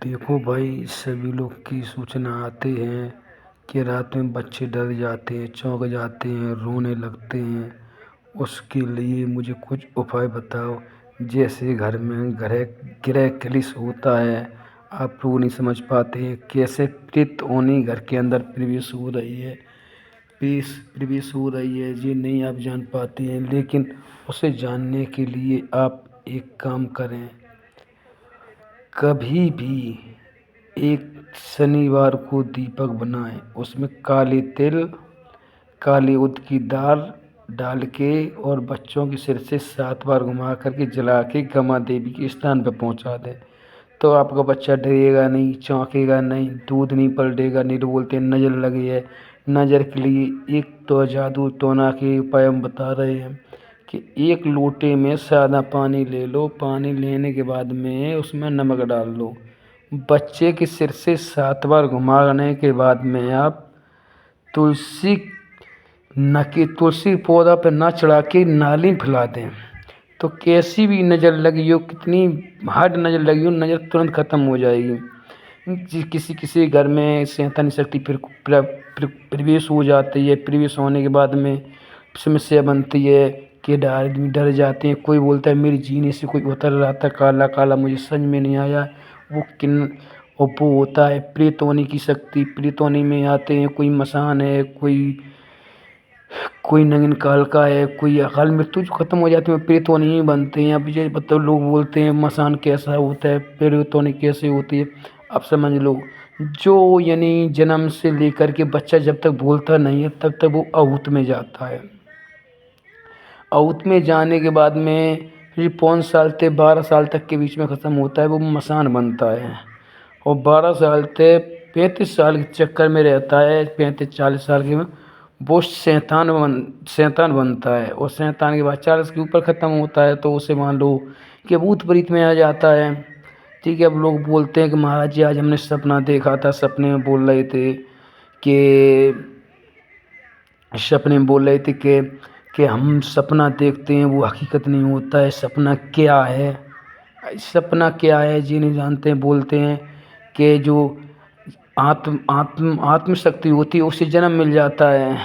देखो भाई, सभी लोग की सूचना आती है कि रात में बच्चे डर जाते हैं, चौंक जाते हैं, रोने लगते हैं। उसके लिए मुझे कुछ उपाय बताओ। जैसे घर में गृह कलेश होता है, आप लोग नहीं समझ पाते हैं कैसे प्रेत होनी घर के अंदर प्रवेश हो रही है, ये नहीं आप जान पाते हैं। लेकिन उसे जानने के लिए आप एक काम करें। कभी भी एक शनिवार को दीपक बनाएं, उसमें काले तिल, काले उड़द की दाल डाल के और बच्चों के सिर से 7 बार घुमा करके जला के गमा देवी के स्थान पर पहुंचा दें। तो आपका बच्चा डरेगा नहीं, चौंकेगा नहीं, दूध नहीं पलटेगा। नहीं तो बोलते हैं नज़र लगी है। नज़र के लिए एक तो जादू टोना के उपाय हम बता रहे हैं कि एक लोटे में सादा पानी ले लो। पानी लेने के बाद में उसमें नमक डाल लो। बच्चे के सिर से 7 बार घुमाने के बाद में आप तुलसी पौधा पर ना चढ़ा के नाली फैला दें। तो कैसी भी नज़र लगी हो, कितनी हार्ड नज़र लगी हो, नज़र तुरंत ख़त्म हो जाएगी। किसी घर में शैतानी शक्ति फिर प्रवेश हो जाती है। प्रवेश होने के बाद में समस्या बनती है कि आदमी डर जाते हैं। कोई बोलता है मेरे जीने से कोई उतर रहा था काला काला, मुझे समझ में नहीं आया वो होता है प्रेतोनी की शक्ति। प्रेतोनी में आते हैं, कोई मसान है, कोई नगीन काल का है, कोई अकाल मृत्यु जो ख़त्म हो जाती है प्रेतोनी ही बनते हैं। अब ये मतलब लोग बोलते हैं मसान कैसा होता है, प्रेतोनी कैसे होती है। अब समझ लो, जो यानी जन्म से लेकर के बच्चा जब तक बोलता नहीं है तब तक वो अहूत में जाता है। अहूत में जाने के बाद में फिर 5 साल से 12 साल तक के बीच में ख़त्म होता है, वो मसान बनता है। और 12 साल से 35 साल के चक्कर में रहता है, 35-40 साल के में वो शैतान बनता है। और शैतान के बाद 40 के ऊपर ख़त्म होता है तो उसे मान लो कि भूत प्रेत में आ जाता है। ठीक है। अब लोग बोलते हैं कि महाराज जी आज हमने सपना देखा था। सपने में बोल रहे थे कि हम सपना देखते हैं, वो हकीकत नहीं होता है। सपना क्या है जी नहीं जानते हैं। बोलते हैं कि जो आत्म शक्ति होती है उसे जन्म मिल जाता है,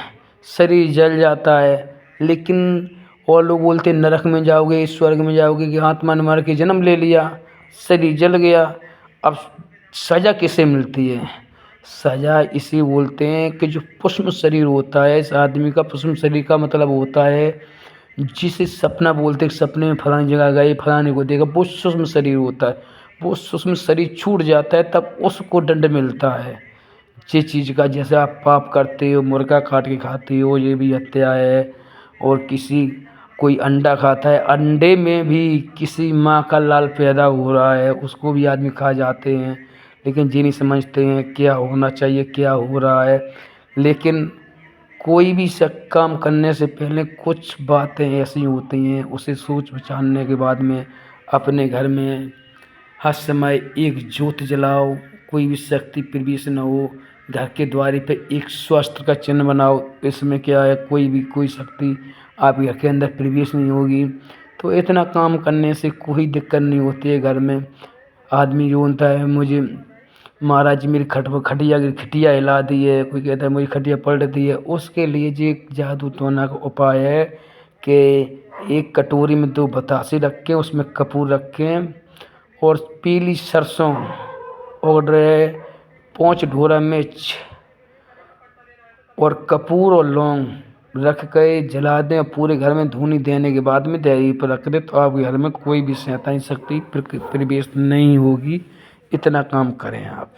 शरीर जल जाता है। लेकिन और लोग बोलते हैं नरक में जाओगे, स्वर्ग में जाओगे कि आत्मा ने मर के जन्म ले लिया, शरीर जल गया। अब सज़ा किसे मिलती है? सज़ा इसे बोलते हैं कि जो पुष्प शरीर होता है इस आदमी का, पुष्प शरीर का मतलब होता है जिसे सपना बोलते हैं। सपने में फलानी जगह गए, फलाने को देखा, वो सूक्ष्म शरीर होता है। वो सूक्ष्म शरीर छूट जाता है तब उसको दंड मिलता है जिस चीज़ का। जैसे आप पाप करते हो, मुर्गा काट के खाते हो, ये भी हत्या है। और कोई अंडा खाता है, अंडे में भी किसी माँ का लाल पैदा हो रहा है, उसको भी आदमी खा जाते हैं। लेकिन ये नहीं समझते हैं क्या होना चाहिए, क्या हो रहा है। लेकिन कोई भी काम करने से पहले कुछ बातें ऐसी होती हैं, उसे सोच विचारने के बाद में अपने घर में हर समय एक ज्योत जलाओ। कोई भी शक्ति प्रवेश न हो। घर के द्वार पे एक स्वास्त्र का चिन्ह बनाओ। इसमें क्या है, कोई शक्ति आप घर के अंदर प्रवेश नहीं होगी। तो इतना काम करने से कोई दिक्कत नहीं होती है घर में। आदमी जो होता है मुझे महाराज जी मेरी खटिया हिला दी है, कोई कहता है मुझे खटिया पलट दी है। उसके लिए जो एक जादू टोना का उपाय है कि एक कटोरी में 2 बतासे रखें, उसमें कपूर रखें और पीली सरसों और 5 ढोरा मिर्च और कपूर और लौंग रख के जला दें। पूरे घर में धूनी देने के बाद में दहलीज पर रख दें तो आपके घर में कोई भी शैतानी शक्ति प्रवेश नहीं होगी। इतना काम करें आप।